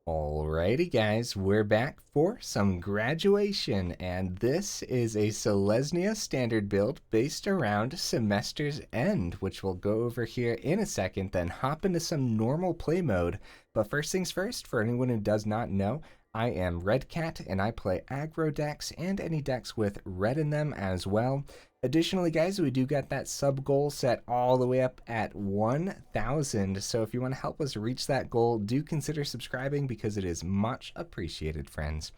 Alrighty guys, we're back for some graduation, and this is a Selesnya standard build based around Semester's End, which we'll go over here in a second, then hop into some normal play mode. But first things first, for anyone who does not know, I am Redcat and I play aggro decks and any decks with red in them as well. Additionally, guys, we do got that sub goal set all the way up at 1,000. So if you want to help us reach that goal, do consider subscribing because it is much appreciated, friends.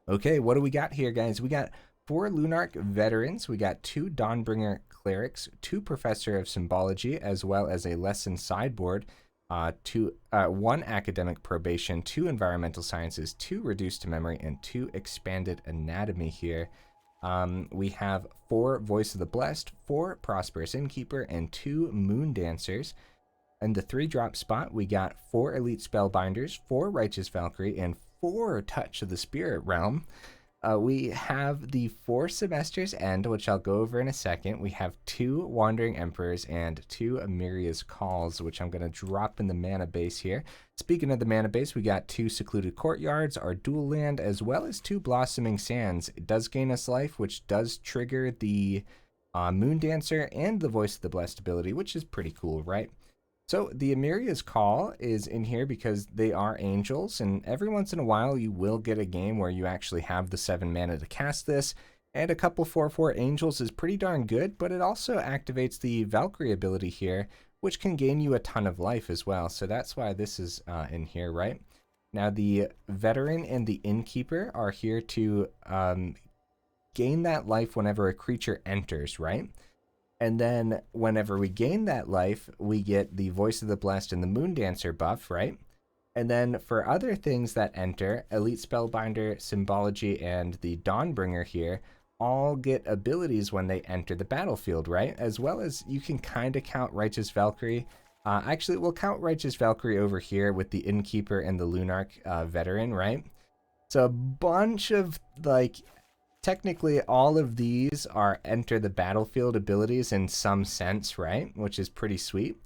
Okay, what do we got here, guys? We got 4 Lunarch Veterans. We got 2 Dawnbringer Clerics, 2 Professor of Symbology, as well as a lesson sideboard. 1 Academic Probation, 2 Environmental Sciences, 2 Reduced to Memory, and 2 Expanded Anatomy here. We have 4 Voice of the Blessed, 4 Prosperous Innkeeper, and 2 Moon Dancers. In the 3-drop spot, we got 4 Elite Spellbinders, 4 Righteous Valkyrie, and 4 Touch of the Spirit Realm. We have the 4 Semester's End, which I'll go over in a second. We have 2 Wandering Emperors and 2 Emeria's Calls, which I'm going to drop in the mana base here. Speaking of the mana base, we got 2 Secluded Courtyards, our dual land, as well as 2 Blossoming Sands. It does gain us life, which does trigger the Moon Dancer and the Voice of the Blessed ability, which is pretty cool, right? So the Emeria's Call is in here because they are angels, and every once in a while you will get a game where you actually have the 7 mana to cast this, and a couple 4/4 angels is pretty darn good, but it also activates the Valkyrie ability here, which can gain you a ton of life as well, so that's why this is in here, right? Now the Veteran and the Innkeeper are here to gain that life whenever a creature enters, right? And then whenever we gain that life, we get the Voice of the Blessed and the Moon Dancer buff, right? And then for other things that enter, Elite Spellbinder, Symbology, and the Dawnbringer here all get abilities when they enter the battlefield, right? As well as you can kind of count Righteous Valkyrie. Actually, we'll count Righteous Valkyrie over here with the Innkeeper and the Lunarch Veteran, right? So a bunch of, like, technically all of these are enter the battlefield abilities in some sense, right? Which is pretty sweet.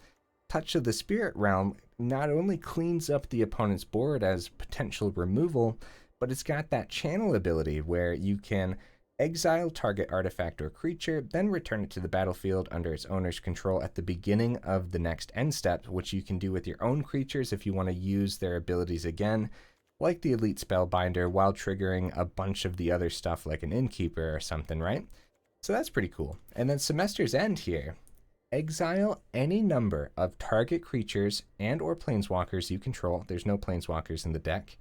Touch of the Spirit Realm not only cleans up the opponent's board as potential removal, but it's got that channel ability where you can exile target artifact or creature, then return it to the battlefield under its owner's control at the beginning of the next end step, which you can do with your own creatures if you want to use their abilities again, like the Elite Spellbinder, while triggering a bunch of the other stuff like an Innkeeper or something, right? So that's pretty cool. And then Semester's End here. Exile any number of target creatures and or planeswalkers you control. There's no planeswalkers in the deck.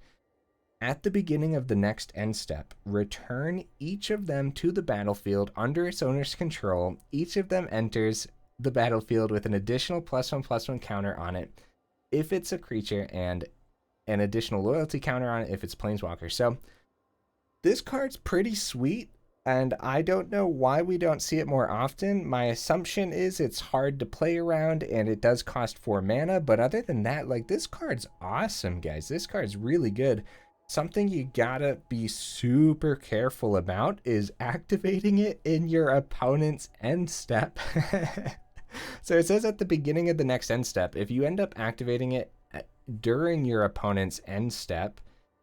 At the beginning of the next end step, return each of them to the battlefield under its owner's control. Each of them enters the battlefield with an additional +1/+1 counter on it if it's a creature, and an additional loyalty counter on it if it's planeswalker. So this card's pretty sweet, and I don't know why we don't see it more often. My assumption is it's hard to play around and it does cost 4 mana, but other than that, like, this card's awesome, guys. This card's really good. Something you gotta be super careful about is activating it in your opponent's end step. So it says at the beginning of the next end step, if you end up activating it during your opponent's end step,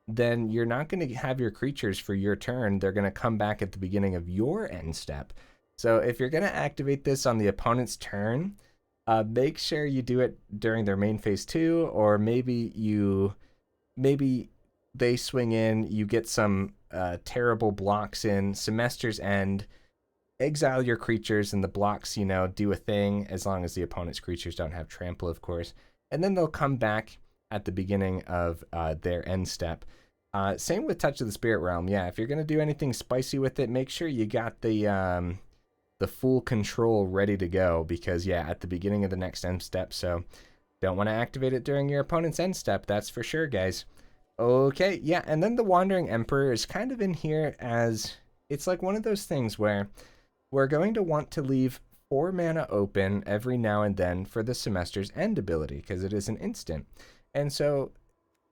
then you're not going to have your creatures for your turn. They're going to come back at the beginning of your end step. So if you're going to activate this on the opponent's turn, make sure you do it during their main phase 2, or maybe they swing in, you get some terrible blocks in Semester's End, exile your creatures, and the blocks, you know, do a thing, as long as the opponent's creatures don't have trample, of course, and then they'll come back at the beginning of their end step. Same with Touch of the Spirit Realm. Yeah, if you're going to do anything spicy with it, make sure you got the full control ready to go, because, yeah, at the beginning of the next end step, so don't want to activate it during your opponent's end step, that's for sure, guys. Okay, yeah, and then the Wandering Emperor is kind of in here as, it's like one of those things where we're going to want to leave 4 mana open every now and then for the Semester's End ability, because it is an instant. And so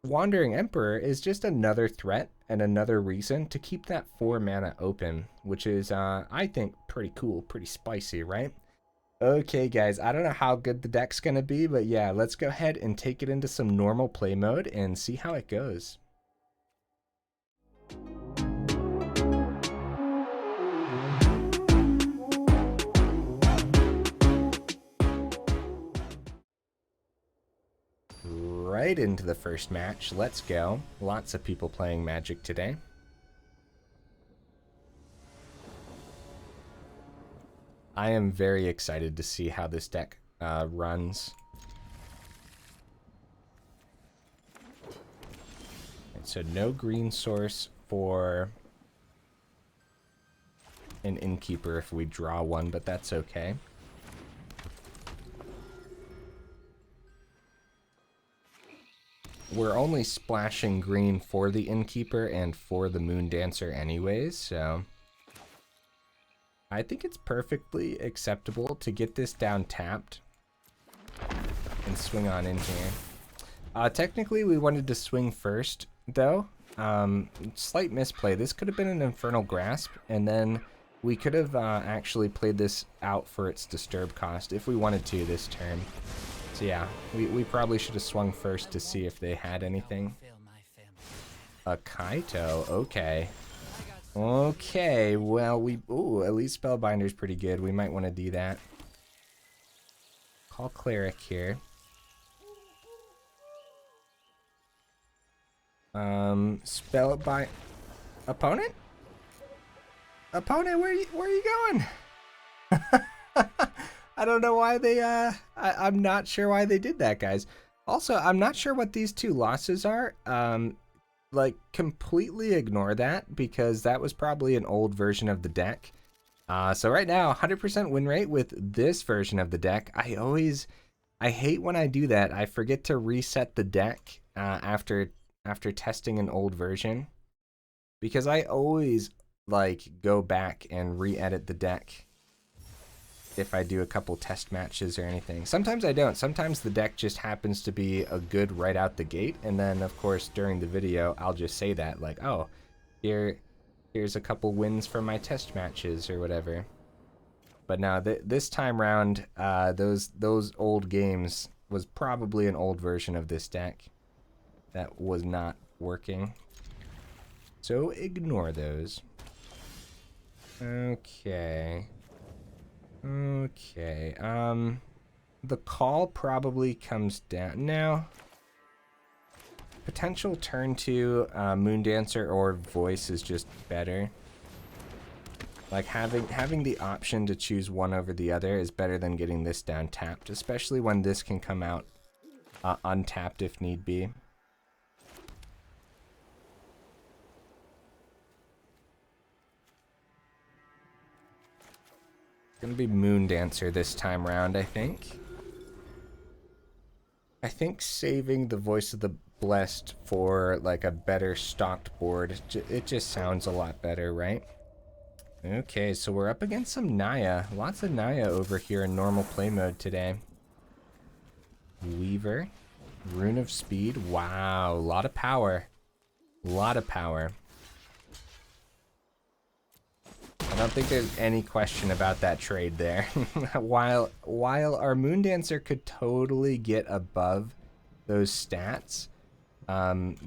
Wandering Emperor is just another threat and another reason to keep that 4 mana open, which is, I think, pretty cool, pretty spicy, right? Okay, guys, I don't know how good the deck's going to be, but yeah, let's go ahead and take it into some normal play mode and see how it goes. right into the first match. Let's go. Lots of people playing Magic today. I am very excited to see how this deck runs. And so no green source for an Innkeeper if we draw one, but that's okay. We're only splashing green for the Innkeeper and for the Moondancer anyways, so I think it's perfectly acceptable to get this down tapped and swing on in here. Technically, we wanted to swing first, though. Slight misplay. This could have been an Infernal Grasp, and then we could have actually played this out for its disturb cost if we wanted to this turn. So yeah, we probably should have swung first to see if they had anything. A Kaito, okay. Okay, well, ooh, Elite Spellbinder is pretty good. We might want to do that. Call Cleric here. Spellbinder. Opponent? Opponent, where are you going? I don't know why they, I'm not sure why they did that, guys. Also, I'm not sure what these two losses are. Like, completely ignore that, because that was probably an old version of the deck. So right now, 100% win rate with this version of the deck. I hate when I do that. I forget to reset the deck after testing an old version, because I always, like, go back and re-edit the deck if I do a couple test matches or anything. Sometimes I don't. Sometimes the deck just happens to be a good right out the gate, and then of course during the video I'll just say that, like, oh, here's a couple wins from my test matches or whatever. But now this time round, those old games was probably an old version of this deck that was not working, so ignore those. Okay. Okay, the call probably comes down now. Potential turn 2 Moondancer or Voice is just better. Like, having the option to choose one over the other is better than getting this down tapped, especially when this can come out untapped if need be. Gonna be Moondancer this time round, I think. I think saving the Voice of the Blessed for, like, a better stocked board, it just sounds a lot better, right? Okay, so we're up against some Naya. Lots of Naya over here in normal play mode today. Weaver. Rune of Speed. Wow, a lot of power. A lot of power. I don't think there's any question about that trade there. While our Moondancer could totally get above those stats,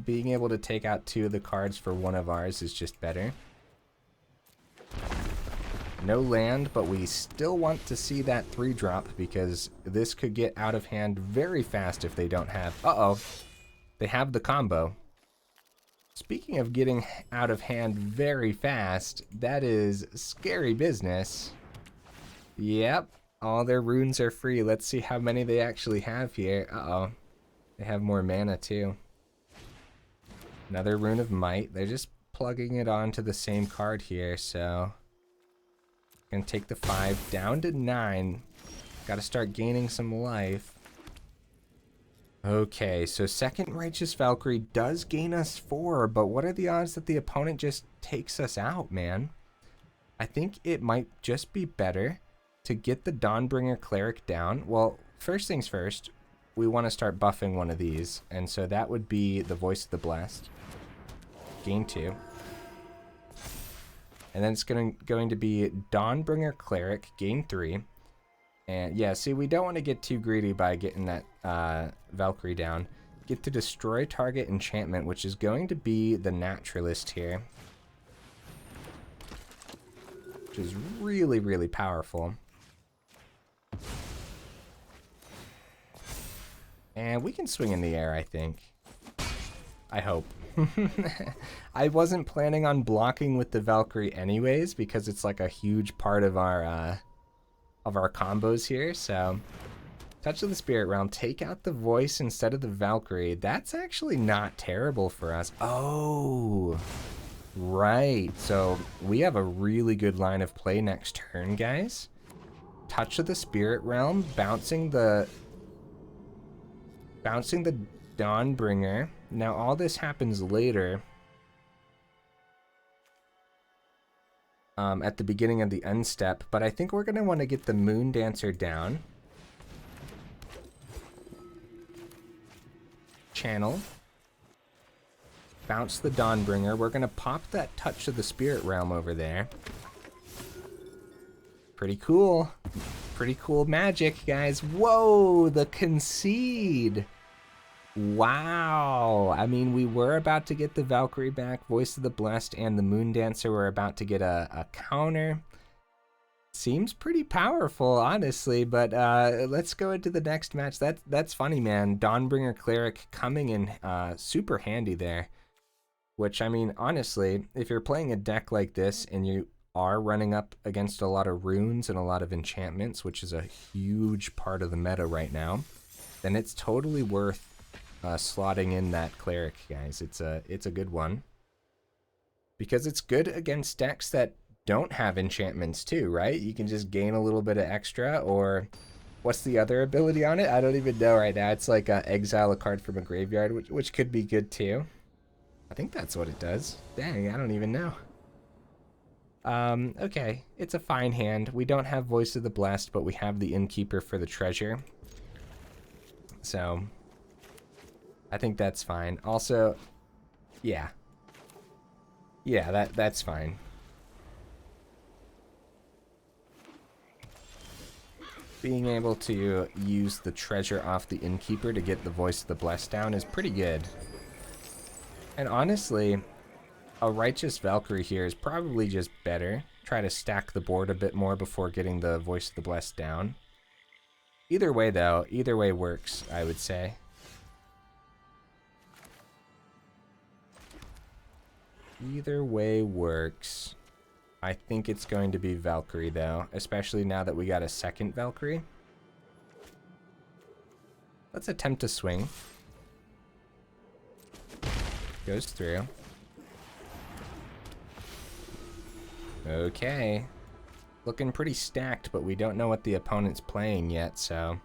being able to take out 2 of the cards for one of ours is just better. No land, but we still want to see that 3-drop, because this could get out of hand very fast if they don't have... Uh-oh. They have the combo. Speaking of getting out of hand very fast, that is scary business. Yep, all their runes are free. Let's see how many they actually have here. Uh-oh. They have more mana, too. Another Rune of Might. They're just plugging it onto the same card here, so... Gonna take the 5 down to 9. Gotta start gaining some life. Okay, so second Righteous Valkyrie does gain us 4, but what are the odds that the opponent just takes us out, man? I think it might just be better to get the Dawnbringer Cleric down. Well, first things first, we want to start buffing one of these, and so that would be the Voice of the Blessed. Gain 2. And then it's going to be Dawnbringer Cleric, gain 3. And yeah, see, we don't want to get too greedy by getting that Valkyrie down. Get to destroy target enchantment, which is going to be the Naturalist here. Which is really, really powerful. And we can swing in the air, I think. I hope. I wasn't planning on blocking with the Valkyrie anyways, because it's like a huge part of our combos here, so... Touch of the Spirit Realm, take out the Voice instead of the Valkyrie. That's actually not terrible for us. Oh, right. So we have a really good line of play next turn, guys. Touch of the Spirit Realm, bouncing the Dawnbringer. Now all this happens later. At the beginning of the end step, but I think we're going to want to get the Moon Dancer down. Channel. Bounce the Dawnbringer. We're going to pop that Touch of the Spirit Realm over there. Pretty cool. Pretty cool magic, guys. Whoa, the concede. Wow. I mean, we were about to get the Valkyrie back, Voice of the Blessed, and the Moon Dancer were about to get a counter. Seems pretty powerful, honestly, but let's go into the next match. That's funny, man. Dawnbringer Cleric coming in super handy there. Which, I mean, honestly, if you're playing a deck like this and you are running up against a lot of runes and a lot of enchantments, which is a huge part of the meta right now, then it's totally worth slotting in that Cleric, guys. It's a good one. Because it's good against decks that don't have enchantments too, right? You can just gain a little bit of extra, or what's the other ability on it? I don't even know right now. It's like exile a card from a graveyard, which could be good too. I think that's what it does. Dang, I don't even know. Okay, it's a fine hand. We don't have Voice of the Blessed, but we have the Innkeeper for the treasure. So, I think that's fine. Also, yeah. Yeah, that's fine. Being able to use the treasure off the Innkeeper to get the Voice of the Blessed down is pretty good. And honestly, a Righteous Valkyrie here is probably just better. Try to stack the board a bit more before getting the Voice of the Blessed down. Either way, though, either way works, I would say. Either way works. I think it's going to be Valkyrie, though, especially now that we got a second Valkyrie. Let's attempt to swing. Goes through. Okay. Looking pretty stacked, but we don't know what the opponent's playing yet, so...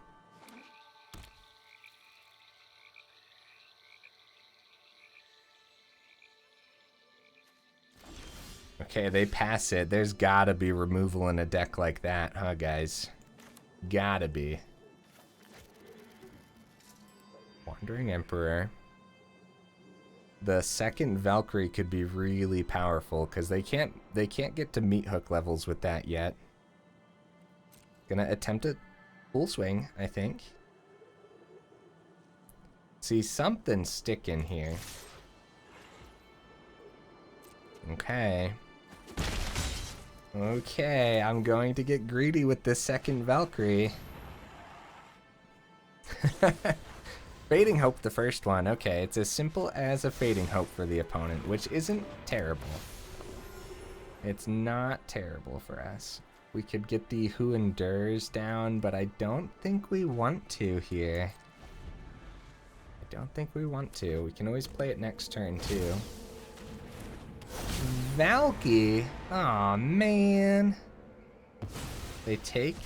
Okay, they pass it. There's gotta be removal in a deck like that, huh, guys? Gotta be. Wandering Emperor. The second Valkyrie could be really powerful because they can't get to meat hook levels with that yet. Gonna attempt a full swing, I think. See, something's sticking here. Okay. Okay, I'm going to get greedy with this second Valkyrie. Fading Hope, the first one. Okay, it's as simple as a Fading Hope for the opponent, which isn't terrible. It's not terrible for us. We could get the Who Endures down, but I don't think we want to here. I don't think we want to. We can always play it next turn, too. Valky? Aw, man. They take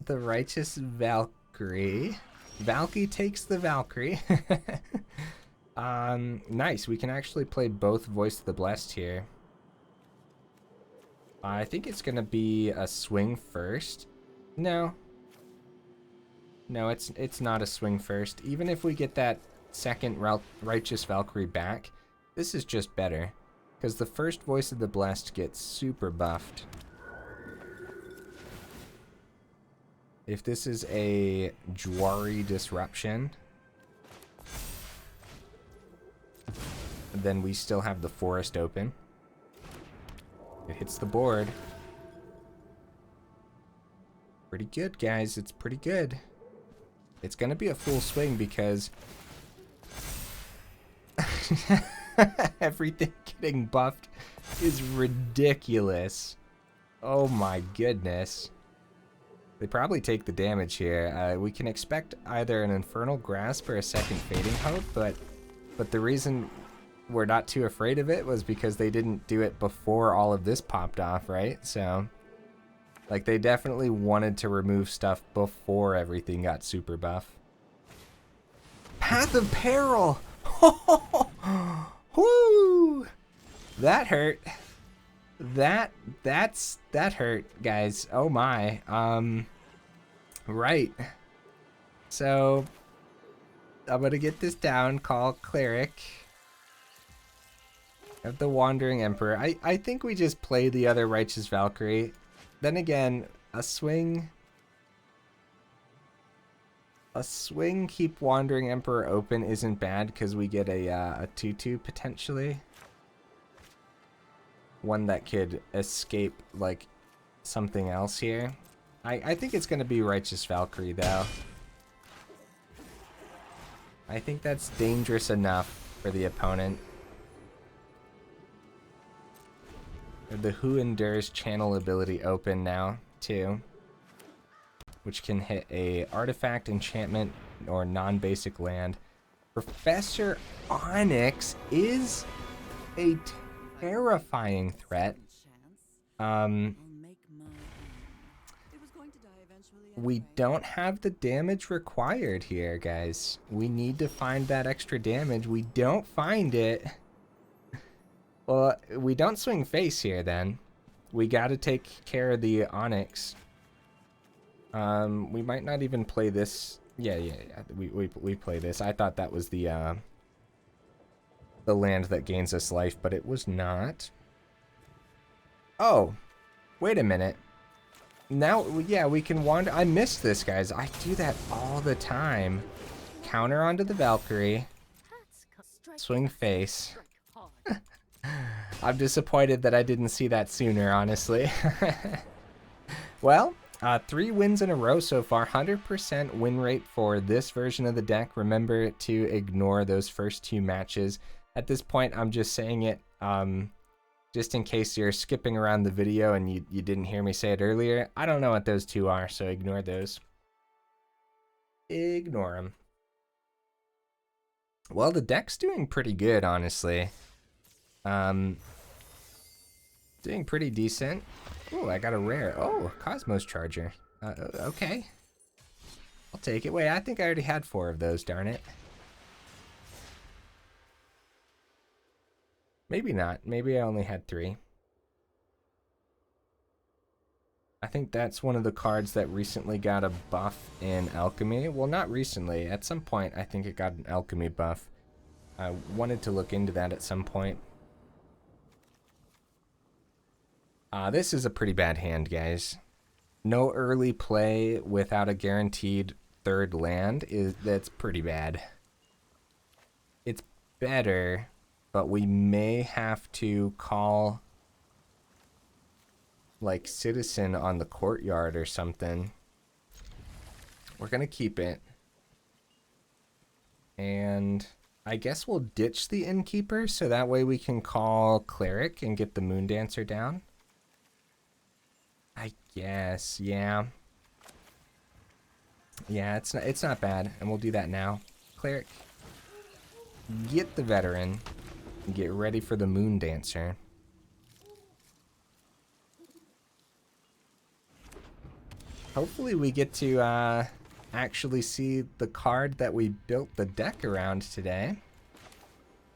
the Righteous Valkyrie. Valky takes the Valkyrie. Nice. We can actually play both Voice of the Blessed here. I think it's going to be a swing first. No. No, it's not a swing first. Even if we get that second Righteous Valkyrie back, this is just better. Because the first Voice of the Blessed gets super buffed. If this is a Jwari Disruption, then we still have the forest open. It hits the board. Pretty good, guys. It's pretty good. It's going to be a full swing because everything getting buffed is ridiculous. Oh my goodness. They probably take the damage here. We can expect either an Infernal Grasp or a second Fading Hope, but the reason we're not too afraid of it was because they didn't do it before all of this popped off, right? So, like, they definitely wanted to remove stuff before everything got super buff. Path of Peril! Woo! That hurt. That hurt, guys. Oh my. Right. So I'm gonna get this down, call Cleric of the Wandering Emperor. I think we just play the other Righteous Valkyrie. Then again, a swing, keep Wandering Emperor open isn't bad because we get a 2/2 potentially. One that could escape like something else here. I think it's gonna be Righteous Valkyrie though. I think that's dangerous enough for the opponent. The Who Endures channel ability open now too, which can hit a artifact, enchantment, or non-basic land. Professor Onyx is a terrifying threat. We don't have the damage required here, guys. We need to find that extra damage. We don't find it. Well, we don't swing face here then. We gotta take care of the Onyx. We might not even play this. Yeah, we play this. I thought that was the land that gains us life, but it was not. Oh, wait a minute. Now, yeah, we can wander. I missed this, guys. I do that all the time. Counter onto the Valkyrie. Swing face. I'm disappointed that I didn't see that sooner, honestly. Well, 3 wins in a row so far. 100% win rate for this version of the deck. Remember to ignore those first 2 matches. At this point, I'm just saying it just in case you're skipping around the video and you didn't hear me say it earlier. I don't know what those 2 are, so ignore those. Ignore them. Well, the deck's doing pretty good, honestly. Doing pretty decent. Oh, I got a rare. Oh, Cosmos Charger. Okay. I'll take it. Wait, I think I already had 4 of those, darn it. Maybe not. Maybe I only had 3. I think that's one of the cards that recently got a buff in Alchemy. Well, not recently. At some point, I think it got an Alchemy buff. I wanted to look into that at some point. This is a pretty bad hand, guys. No early play without a guaranteed 3rd land. That's pretty bad. It's better, but we may have to call like Citizen on the Courtyard or something. We're gonna keep it. And I guess we'll ditch the Innkeeper so that way we can call Cleric and get the Moondancer down. I guess, yeah. Yeah, it's not bad, and we'll do that now. Cleric, get the Veteran, and get ready for the Moondancer. Hopefully we get to actually see the card that we built the deck around today.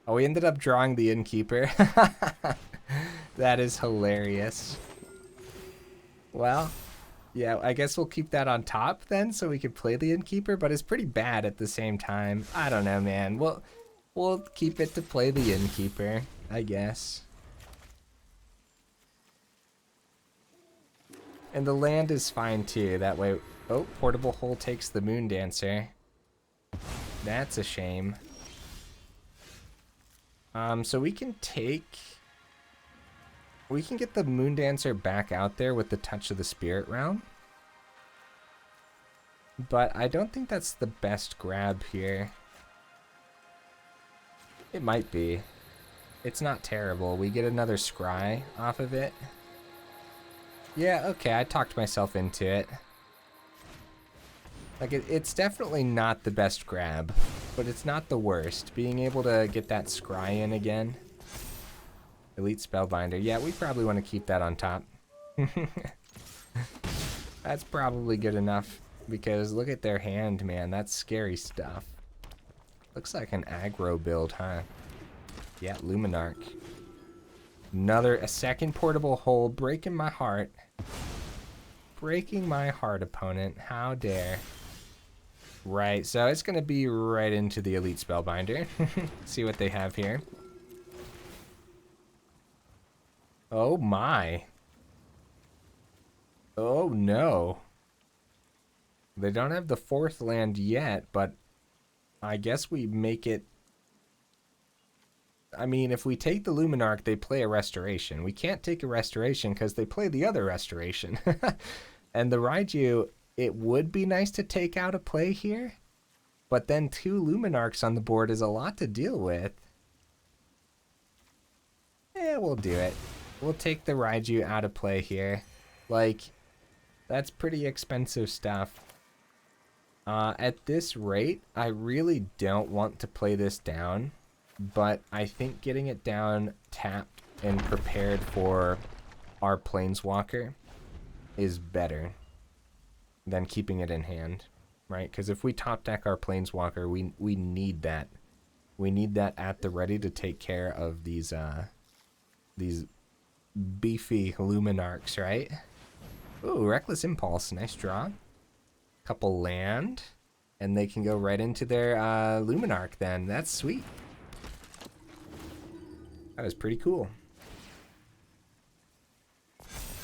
Oh, we ended up drawing the Innkeeper. That is hilarious. Well, yeah, I guess we'll keep that on top then so we can play the Innkeeper, but it's pretty bad at the same time. I don't know, man. We'll keep it to play the Innkeeper, I guess. And the land is fine too. That way, oh, Portable Hole takes the Moondancer. That's a shame. So we can get the Moondancer back out there with the Touch of the Spirit Realm. But I don't think that's the best grab here. It might be. It's not terrible. We get another scry off of it. Yeah, okay, I talked myself into it. Like, it's definitely not the best grab, but it's not the worst. Being able to get that scry in again. Elite Spellbinder. Yeah, we probably want to keep that on top. That's probably good enough, because look at their hand, man. That's scary stuff. Looks like an aggro build, huh? Yeah, Lunarch. A second portable hole, breaking my heart. Breaking my heart, opponent. How dare. Right, so it's going to be right into the Elite Spellbinder. See what they have here. Oh my. Oh no. They don't have the fourth land yet, but I guess we make it... I mean, if we take the Lunarch, they play a Restoration. We can't take a Restoration because they play the other Restoration. And the Raiju, it would be nice to take out a play here, but then 2 Lunarchs on the board is a lot to deal with. Yeah, we'll do it. We'll take the Raiju out of play here. Like, that's pretty expensive stuff. At this rate, I really don't want to play this down, but I think getting it down tapped and prepared for our Planeswalker is better than keeping it in hand, right? Because if we top deck our Planeswalker, we need that. We need that at the ready to take care of these beefy Luminarchs, right? Ooh, Reckless Impulse, nice draw. Couple land, and they can go right into their Luminarch then. That's sweet. That was pretty cool.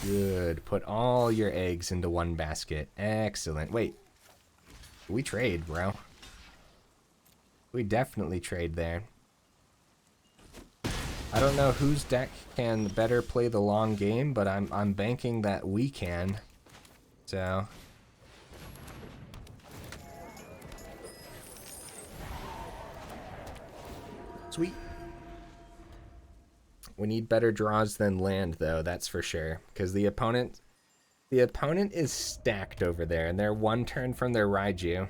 Good. Put all your eggs into one basket. Excellent. Wait. We trade, bro. We definitely trade there. I don't know whose deck can better play the long game, but I'm banking that we can. So... Sweet. We need better draws than land, though, that's for sure. Because the opponent is stacked over there, and they're 1 turn from their Raiju.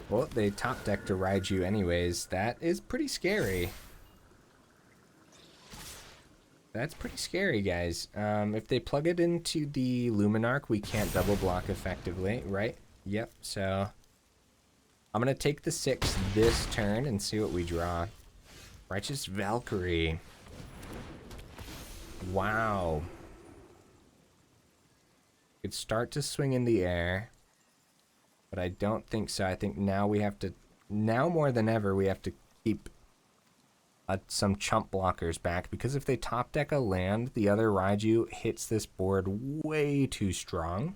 Well, they top decked a Raiju anyways. That is pretty scary. That's pretty scary, guys. If they plug it into the Luminarch, we can't double block effectively, right? Yep, so... I'm going to take the 6 this turn and see what we draw. Righteous Valkyrie. Wow. Could start to swing in the air, but I don't think so. I think now we have to... Now more than ever, we have to keep... some chump blockers back, because if they top deck a land, the other Raiju hits this board way too strong.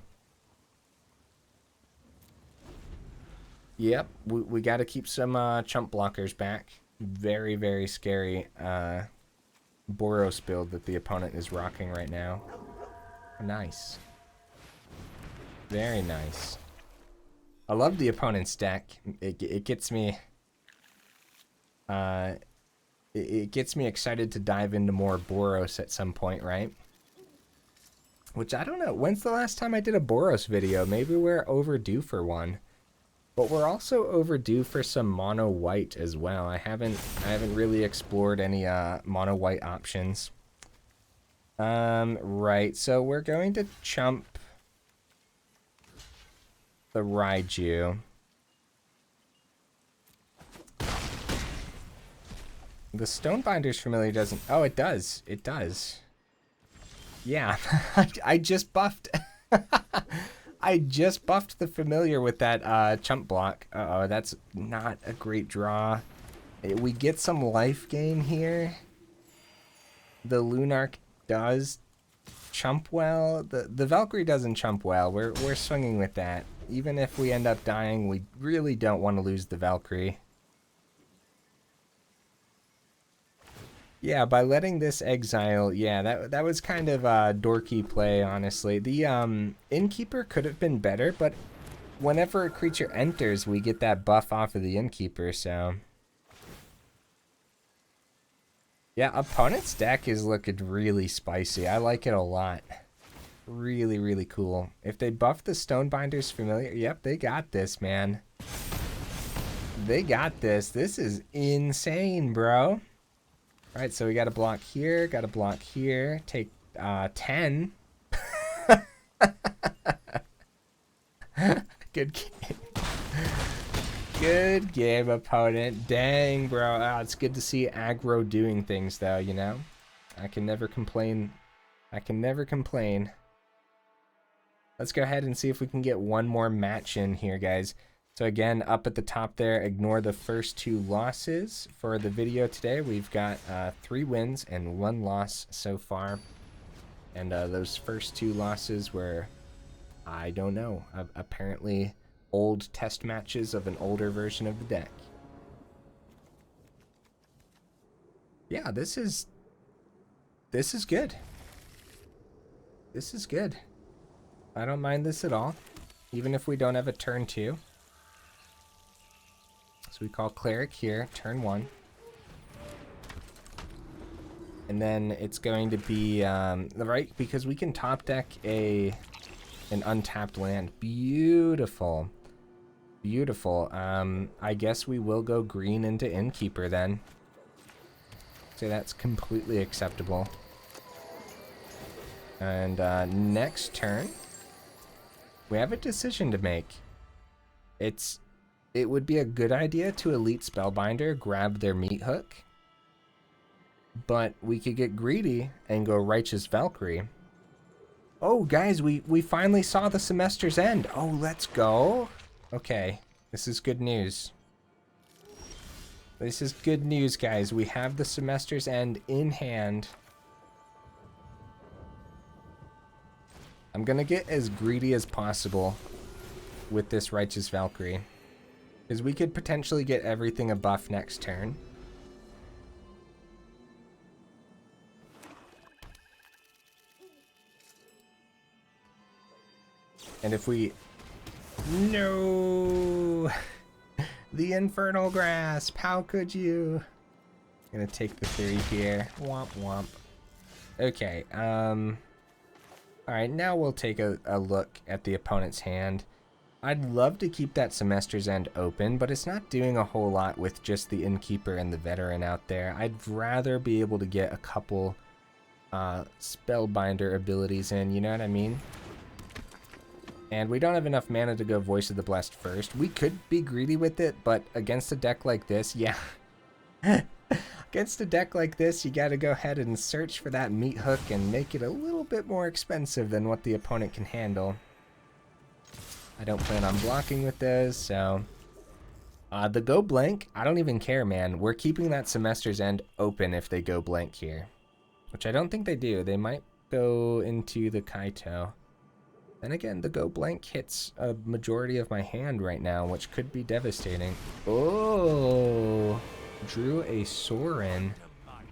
Yep, we got to keep some chump blockers back. Very, very scary Boros build that the opponent is rocking right now. Nice. Very nice. I love the opponent's deck. It gets me... It gets me excited to dive into more Boros at some point, right? Which, I don't know. When's the last time I did a Boros video? Maybe we're overdue for one. But we're also overdue for some mono white as well. I haven't really explored any mono white options. Right. So we're going to chump the Raiju. The Stonebinder's Familiar doesn't... Oh, it does. It does. Yeah. I just buffed... I just buffed the Familiar with that chump block. Uh-oh, that's not a great draw. We get some life gain here. The Lunarch does chump well. The Valkyrie doesn't chump well. We're swinging with that. Even if we end up dying, we really don't want to lose the Valkyrie. Yeah, by letting this exile, yeah, that was kind of a dorky play, honestly. The Innkeeper could have been better, but whenever a creature enters, we get that buff off of the Innkeeper, so... Yeah, opponent's deck is looking really spicy. I like it a lot. Really, really cool. If they buff the Stonebinder's Familiar, yep, they got this, man. They got this. This is insane, bro. All right, so we got to block here, got to block here. Take 10. Good game. Good game, opponent. Dang, bro. Oh, it's good to see aggro doing things, though, you know? I can never complain. I can never complain. Let's go ahead and see if we can get one more match in here, guys. So again, up at the top there, ignore the first 2 losses. For the video today, we've got 3 wins and 1 loss so far. And those first 2 losses were, I don't know, apparently old test matches of an older version of the deck. Yeah, this is good. This is good. I don't mind this at all, even if we don't have a turn 2. So we call Cleric here, turn 1. And then it's going to be, right, because we can top deck an untapped land. Beautiful. Beautiful. I guess we will go green into Innkeeper then. So that's completely acceptable. And next turn, we have a decision to make. It would be a good idea to Elite Spellbinder, grab their meat hook. But we could get greedy and go Righteous Valkyrie. Oh, guys, we finally saw the semester's end. Oh, let's go. Okay, this is good news. This is good news, guys. We have the semester's end in hand. I'm gonna get as greedy as possible with this Righteous Valkyrie, because we could potentially get everything a buff next turn. And if we... No! The Infernal Grasp! How could you? I'm gonna take the 3 here. Womp womp. Okay, alright, now we'll take a look at the opponent's hand. I'd love to keep that Semester's End open, but it's not doing a whole lot with just the Innkeeper and the Veteran out there. I'd rather be able to get a couple Spellbinder abilities in, you know what I mean? And we don't have enough mana to go Voice of the Blessed first. We could be greedy with it, but against a deck like this, yeah. Against a deck like this, you gotta go ahead and search for that meat hook and make it a little bit more expensive than what the opponent can handle. I don't plan on blocking with those, so... the go blank, I don't even care, man. We're keeping that Semester's End open if they go blank here. Which I don't think they do. They might go into the Kaito. Then again, the go blank hits a majority of my hand right now, which could be devastating. Oh, drew a Sorin.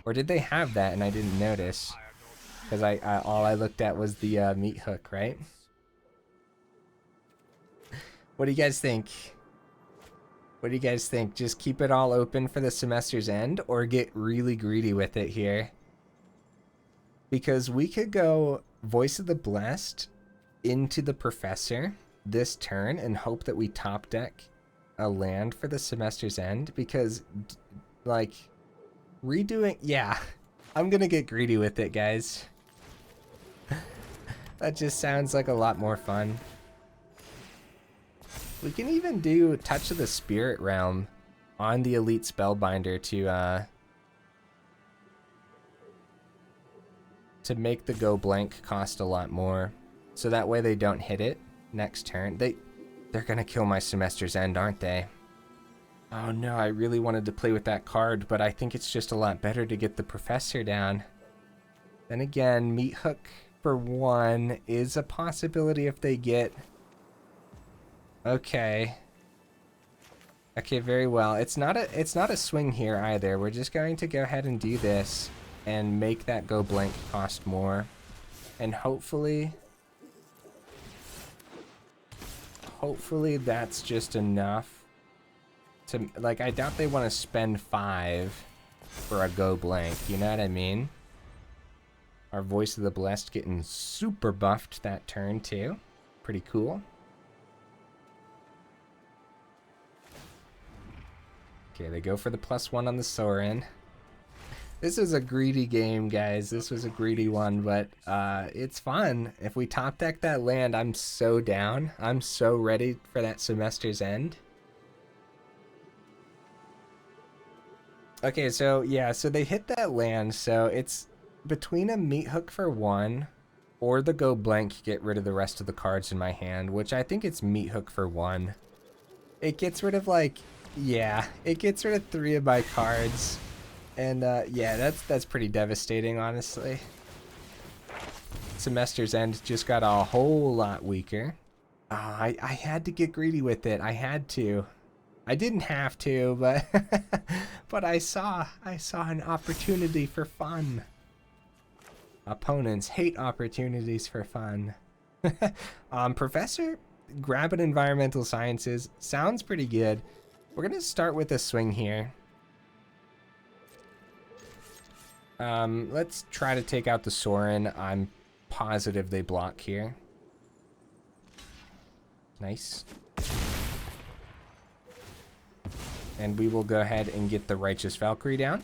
Or did they have that and I didn't notice? Because all I looked at was the meat hook, right? What do you guys think? What do you guys think? Just keep it all open for the Semester's End or get really greedy with it here? Because we could go Voice of the Blessed into the Professor this turn and hope that we top deck a land for the Semester's End, because like redoing, yeah, I'm gonna get greedy with it, guys. That just sounds like a lot more fun. We can even do Touch of the Spirit Realm on the Elite Spellbinder to make the go blank cost a lot more. So that way they don't hit it next turn. They're gonna kill my Semester's End, aren't they? Oh no, I really wanted to play with that card, but I think it's just a lot better to get the Professor down. Then again, meat hook for 1 is a possibility if they get... Okay. Okay, very well. It's not a swing here either. We're just going to go ahead and do this and make that go blank cost more. And hopefully that's just enough to, like, I doubt they want to spend 5 for a go blank, you know what I mean? Our Voice of the Blessed getting super buffed that turn too. Pretty cool. Okay, they go for the +1 on the Sorin. This is a greedy game, guys. This was a greedy one, but it's fun. If we top deck that land, I'm so down. I'm so ready for that semester's end. Okay, so yeah, so they hit that land, so it's between a Meat Hook for 1 or the go blank, get rid of the rest of the cards in my hand, which I think it's Meat Hook for 1. It gets rid of, like, yeah, it gets rid of 3 of my cards. And yeah, that's pretty devastating, honestly. Semester's End just got a whole lot weaker. I had to get greedy with it. I had to. I didn't have to, but but I saw an opportunity for fun. Opponents hate opportunities for fun. Professor, grab an Environmental Sciences. Sounds pretty good. We're gonna start with a swing here. Let's try to take out the Sorin. I'm positive they block here. Nice. And we will go ahead and get the Righteous Valkyrie down.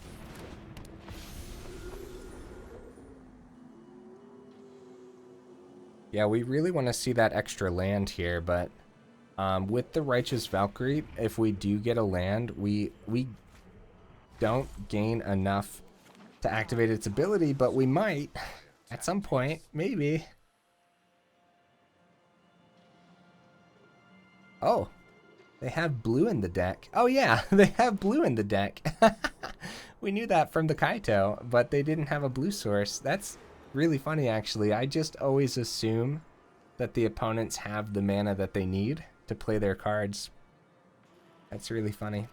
Yeah, we really want to see that extra land here, but with the Righteous Valkyrie, if we do get a land, we don't gain enough to activate its ability, but we might at some point, maybe. Oh, they have blue in the deck. Oh yeah, they have blue in the deck. We knew that from the Kaito, but they didn't have a blue source. That's really funny, actually. I just always assume that the opponents have the mana that they need to play their cards. That's really funny.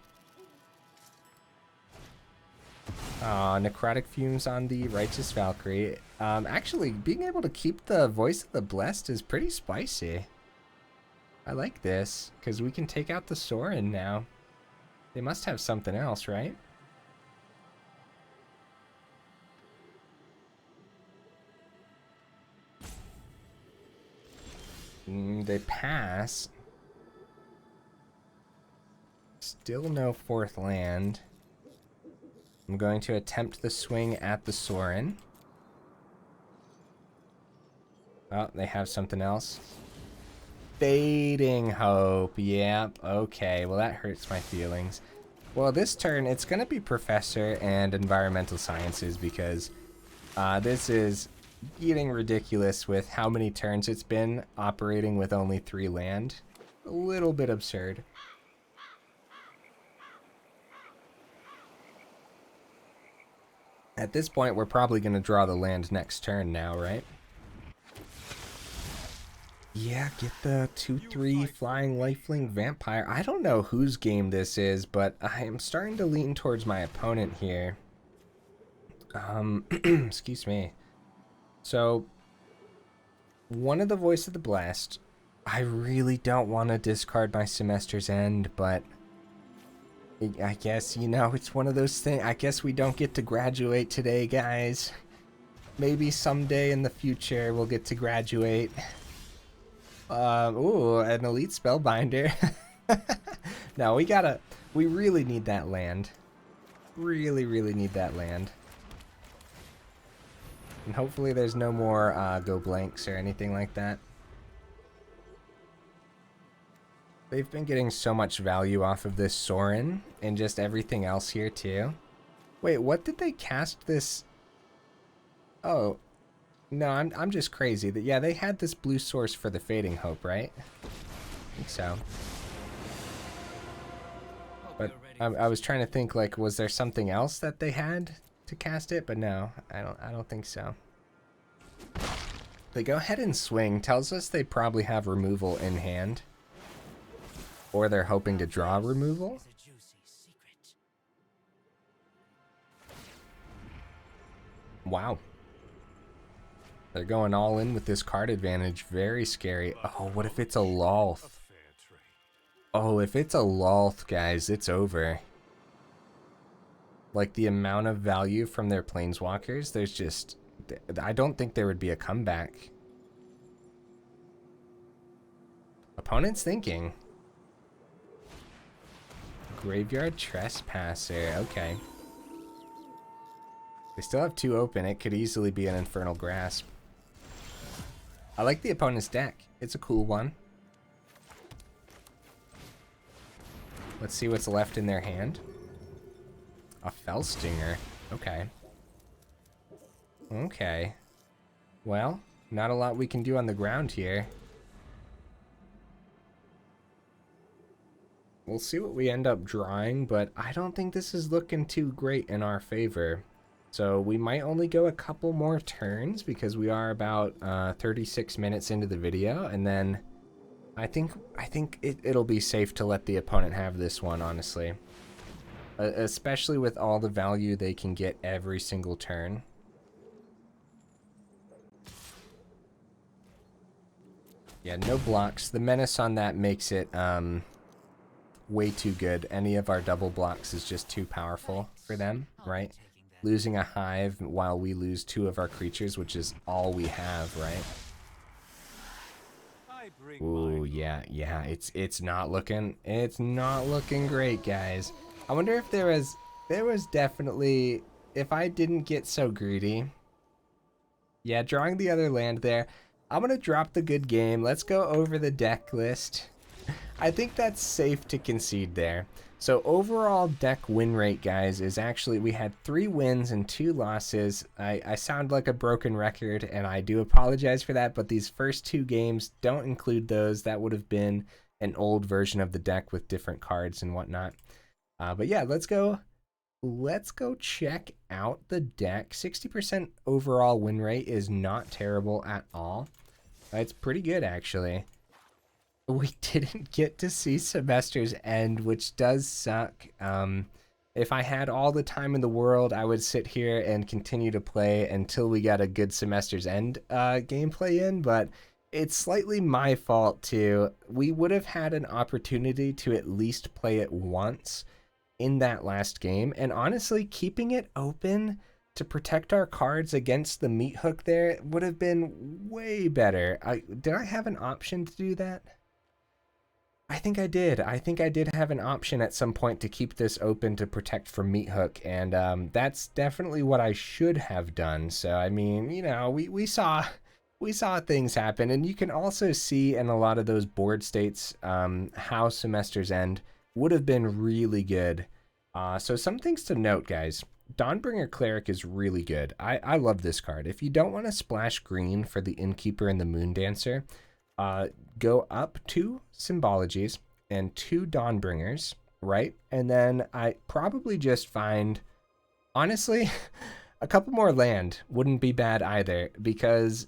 Necrotic Fumes on the Righteous Valkyrie. Actually, being able to keep the Voice of the Blessed is pretty spicy. I like this, because we can take out the Sorin now. They must have something else, right? They pass. Still no 4th land. I'm going to attempt the swing at the Sorin. Oh, they have something else. Fading Hope. Yep. Okay. Well, that hurts my feelings. Well, this turn, it's going to be Professor and Environmental Sciences because this is getting ridiculous with how many turns it's been operating with only 3 land. A little bit absurd. At this point, we're probably going to draw the land next turn now, right? Yeah, get the 2/3 Flying Lifelink Vampire. I don't know whose game this is, but I am starting to lean towards my opponent here. Excuse me. So, one of the Voice of the Blessed. I really don't want to discard my Semester's End, but I guess, you know, it's one of those things. I guess we don't get to graduate today, guys. Maybe someday in the future we'll get to graduate. Ooh, an Elite Spellbinder. No, we really need that land. Really, really need that land. And hopefully there's no more go blanks or anything like that. They've been getting so much value off of this Sorin and just everything else here too. Wait, what did they cast this? Oh, no, I'm just crazy. Yeah, they had this blue source for the Fading Hope, right? I think so. But I was trying to think, like, was there something else that they had to cast it? But no, I don't think so. They go ahead and swing. Tells us they probably have removal in hand. Or they're hoping to draw removal. Wow. They're going all in with this card advantage. Very scary. Oh, what if it's a Lolth? Oh, if it's a Lolth, guys, it's over. Like, the amount of value from their planeswalkers, there's just... I don't think there would be a comeback. Opponent's thinking. Graveyard Trespasser. Okay. They still have 2 open. It could easily be an Infernal Grasp. I like the opponent's deck. It's a cool one. Let's see what's left in their hand. A Felstinger. Okay. Okay. Well, not a lot we can do on the ground here. We'll see what we end up drawing, but I don't think this is looking too great in our favor. So we might only go a couple more turns because we are about 36 minutes into the video, and then I think it'll be safe to let the opponent have this one, honestly. Especially with all the value they can get every single turn. Yeah, no blocks. The menace on that makes it way too good. Any of our double blocks is just too powerful for them, right? Losing a hive while we lose 2 of our creatures, which is all we have, right? Ooh, yeah, it's not looking great, guys. I wonder if there was definitely, if I didn't get so greedy. Yeah, drawing the other land there. I'm gonna drop the good game. Let's go over the deck list. I think that's safe to concede there. So overall deck win rate, guys, is actually, we had 3 wins and 2 losses. I sound like a broken record, and I do apologize for that, but these first 2 games don't include those. That would have been an old version of the deck with different cards and whatnot. But yeah, let's go check out the deck. 60% overall win rate is not terrible at all. It's pretty good, actually. We didn't get to see Semester's End, which does suck. If I had all the time in the world, I would sit here and continue to play until we got a good Semester's End gameplay in, but it's slightly my fault too. We would have had an opportunity to at least play it once in that last game, and honestly, keeping it open to protect our cards against the meat hook there would have been way better. Did I have an option to do that? I think I did. I think I did have an option at some point to keep this open to protect from meat hook, and that's definitely what I should have done. So I mean, you know, we saw things happen, and you can also see in a lot of those board states how Semester's End would have been really good. So some things to note, guys. Dawnbringer Cleric is really good. I love this card. If you don't want to splash green for the Innkeeper and the Moondancer, go up 2 Symbologies and 2 Dawnbringers, right? And then I probably just find, honestly, a couple more land wouldn't be bad either, because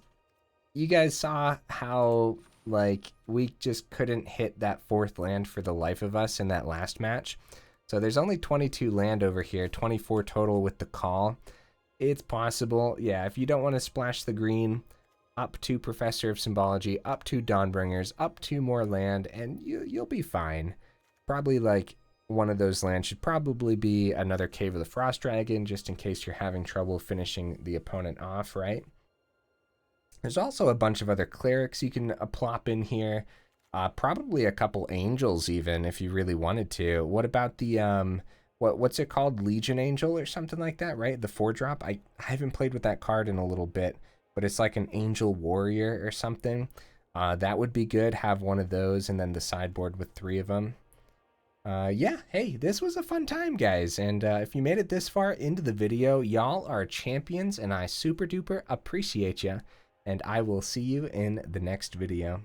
you guys saw how, like, we just couldn't hit that 4th land for the life of us in that last match. So there's only 22 land over here, 24 total with the call. It's possible, yeah, if you don't want to splash the green, up to Professor of Symbology, up to Dawnbringers, up to more land, and you'll be fine. Probably like one of those lands should probably be another Cave of the Frost Dragon, just in case you're having trouble finishing the opponent off, right? There's also a bunch of other clerics you can plop in here. Probably a couple angels even, if you really wanted to. What about the, what's it called? Legion Angel or something like that, right? The 4-drop? I haven't played with that card in a little bit, but it's like an angel warrior or something. That would be good. Have one of those, and then the sideboard with 3 of them. Yeah, hey, this was a fun time, guys. And if you made it this far into the video, y'all are champions, and I super duper appreciate you. And I will see you in the next video.